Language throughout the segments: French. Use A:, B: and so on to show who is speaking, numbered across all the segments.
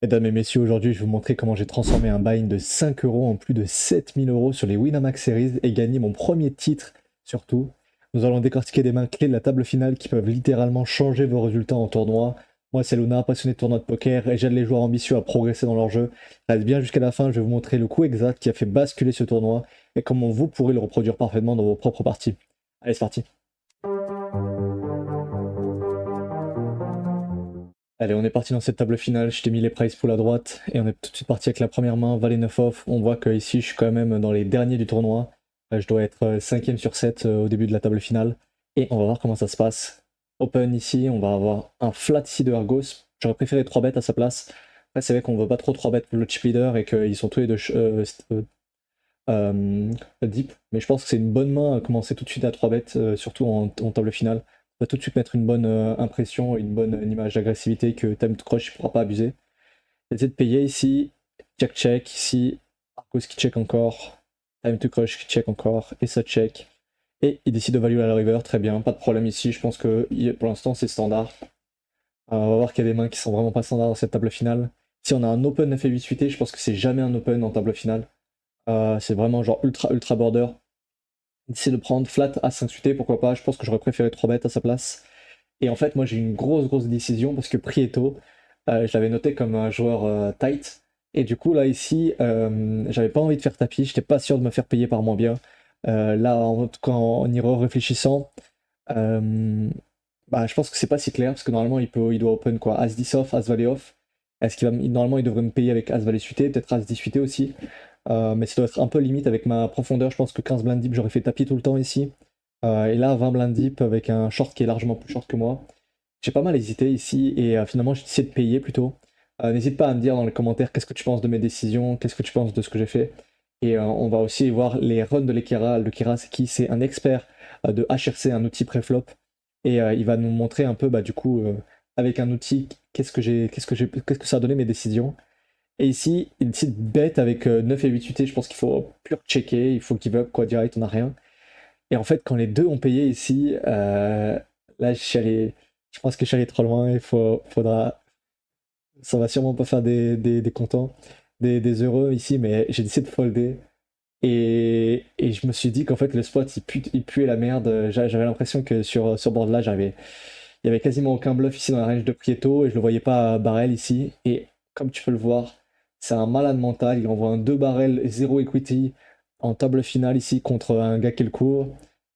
A: Mesdames et messieurs, aujourd'hui je vais vous montrer comment j'ai transformé un buy-in de 5 euros en plus de 7000 euros sur les Winamax Series et gagné mon premier titre surtout. Nous allons décortiquer des mains clés de la table finale qui peuvent littéralement changer vos résultats en tournoi. Moi c'est Luna, passionné de tournoi de poker et j'aide les joueurs ambitieux à progresser dans leur jeu. Reste bien jusqu'à la fin, je vais vous montrer le coup exact qui a fait basculer ce tournoi et comment vous pourrez le reproduire parfaitement dans vos propres parties. Allez c'est parti. Allez, on est parti dans cette table finale, je t'ai mis les price pool à droite, et on est tout de suite parti avec la première main, Valet 9 off. On voit que ici je suis quand même dans les derniers du tournoi. Je dois être 5ème sur 7 au début de la table finale. Et on va voir comment ça se passe. Open ici, on va avoir un flat ici de Argos. J'aurais préféré 3 bêtes à sa place. Après c'est vrai qu'on veut pas trop 3 bêtes pour le chip leader et qu'ils sont tous les deux deep. Mais je pense que c'est une bonne main à commencer tout de suite à 3 bêtes, surtout en table finale. Va tout de suite mettre une bonne impression, une bonne image d'agressivité que Time to Crush ne pourra pas abuser. Essayer de payer ici, check ici, Arcos qui check encore, Time to Crush qui check encore, et ça check. Et il décide de value à la river, très bien, pas de problème ici, je pense que pour l'instant c'est standard. On va voir qu'il y a des mains qui sont vraiment pas standards dans cette table finale. Si on a un open f8 suité, je pense que c'est jamais un open en table finale. C'est vraiment genre ultra border. D'essayer de prendre flat à 5 suité, pourquoi pas, je pense que j'aurais préféré 3 bêtes à sa place. Et en fait, moi j'ai une grosse décision parce que Prieto, je l'avais noté comme un joueur tight. Et du coup, là ici, j'avais pas envie de faire tapis, j'étais pas sûr de me faire payer par moins bien. Là, en tout cas, en y réfléchissant, bah, je pense que c'est pas si clair parce que normalement il doit open quoi, As 10 off, As Valet off. Est-ce qu'il va, normalement il devrait me payer avec As Valet suité, peut-être As 10 suité aussi. Mais ça doit être un peu limite avec ma profondeur. Je pense que 15 blind deep, j'aurais fait tapis tout le temps ici. Et là, 20 blind deep avec un short qui est largement plus short que moi. J'ai pas mal hésité ici et finalement j'ai décidé de payer plutôt. N'hésite pas à me dire dans les commentaires qu'est-ce que tu penses de mes décisions, qu'est-ce que tu penses de ce que j'ai fait. Et on va aussi voir les runs de l'Ekira. Le Kira, c'est qui? C'est un expert de HRC, un outil préflop. Et il va nous montrer un peu, bah, du coup, avec un outil, qu'est-ce que ça a donné mes décisions. Et ici, il décide bête avec 9 et 8 UT, je pense qu'il faut pur checker, il faut give up, quoi, direct, on n'a rien. Et en fait, quand les deux ont payé ici, là, je pense que je suis allé trop loin, faudra, ça va sûrement pas faire des contents, des heureux ici, mais j'ai décidé de folder. Et je me suis dit qu'en fait, le spot, il puait la merde. J'avais l'impression que sur board là, il y avait quasiment aucun bluff ici dans la range de Prieto, et je le voyais pas barrel ici. Et comme tu peux le voir, c'est un malade mental, il envoie un 2 barrel 0 equity en table finale ici contre un gars qui le court.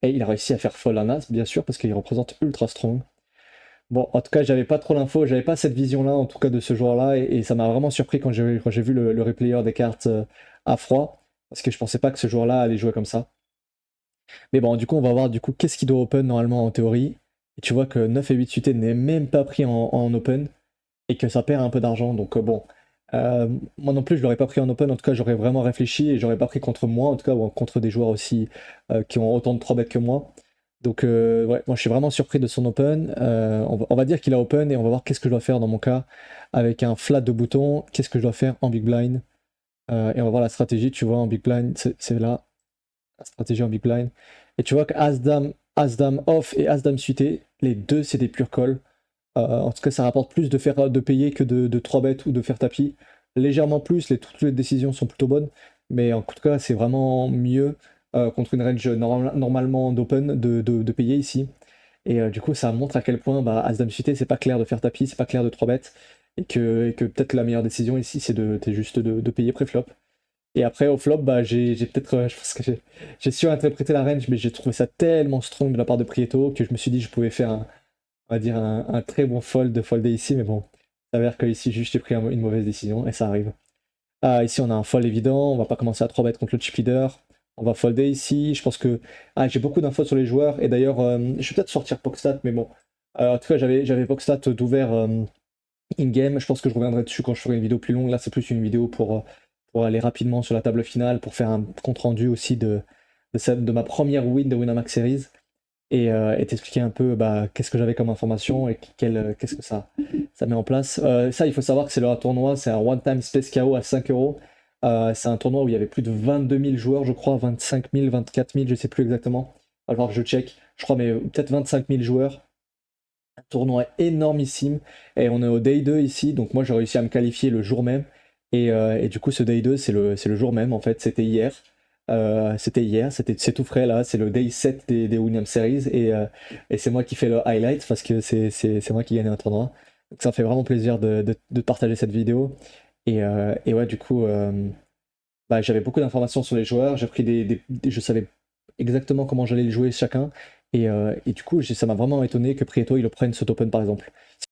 A: Et il a réussi à faire fold un as, bien sûr, parce qu'il représente ultra strong. Bon, en tout cas, j'avais pas trop l'info, j'avais pas cette vision-là, en tout cas, de ce joueur-là, et ça m'a vraiment surpris quand j'ai vu le replayer des cartes à froid, parce que je pensais pas que ce joueur-là allait jouer comme ça. Mais bon, du coup, on va voir du coup qu'est-ce qu'il doit open normalement en théorie. Et tu vois que 9 et 8 suités n'est même pas pris en open, et que ça perd un peu d'argent, donc bon. Moi non plus, je l'aurais pas pris en open, en tout cas, j'aurais vraiment réfléchi, et j'aurais pas pris contre moi, en tout cas, ou contre des joueurs aussi qui ont autant de 3 bêtes que moi. Donc ouais, moi je suis vraiment surpris de son open. On va dire qu'il a open et on va voir qu'est-ce que je dois faire dans mon cas avec un flat de bouton. Qu'est-ce que je dois faire en big blind. Et on va voir la stratégie, tu vois, en big blind, c'est là, la stratégie en big blind. Et tu vois que As-Dame off et As-Dame suité, les deux c'est des pure calls. En tout cas, ça rapporte plus de payer que de 3 bêtes ou de faire tapis. Légèrement plus, toutes les décisions sont plutôt bonnes, mais en tout cas, c'est vraiment mieux contre une range normalement d'open de payer ici. Et du coup, ça montre à quel point bah, As-Dame suité, c'est pas clair de faire tapis, c'est pas clair de 3 bêtes, et que peut-être la meilleure décision ici, c'est juste de payer pré-flop. Et après, au flop, bah, j'ai peut-être, je pense que j'ai surinterprété la range, mais j'ai trouvé ça tellement strong de la part de Prieto que je me suis dit que je pouvais faire on va dire un très bon fold de folder ici, mais bon, ça s'avère que ici juste j'ai pris une mauvaise décision et ça arrive. Ici on a un fold évident, on va pas commencer à 3 bêtes contre le chip leader. On va folder ici, je pense que... j'ai beaucoup d'infos sur les joueurs, et d'ailleurs, je vais peut-être sortir Pokstat, mais bon. En tout cas, j'avais Pokstat d'ouvert in-game, je pense que je reviendrai dessus quand je ferai une vidéo plus longue. Là, c'est plus une vidéo pour aller rapidement sur la table finale, pour faire un compte-rendu aussi de ma première win de Winamax Series et t'expliquer un peu bah, qu'est-ce que j'avais comme information et qu'est-ce que ça met en place. Ça, il faut savoir que c'est le tournoi, c'est un one-time space KO à 5 euros. C'est un tournoi où il y avait plus de 22 000 joueurs, je crois, 25 000, 24 000, je sais plus exactement. Alors je check, je crois, mais peut-être 25 000 joueurs. tournoi énormissime et on est au day 2 ici, donc moi j'ai réussi à me qualifier le jour même et du coup ce day 2 c'est le jour même en fait, c'était hier. C'est tout frais là, c'est le day 7 des Williams Series et c'est moi qui fais le highlight parce que c'est moi qui gagne un tournoi. Donc ça me fait vraiment plaisir de partager cette vidéo. Et ouais, du coup, bah, j'avais beaucoup d'informations sur les joueurs, j'ai pris je savais exactement comment j'allais les jouer chacun. Et du coup, ça m'a vraiment étonné que Prieto il le prenne cet Open par exemple.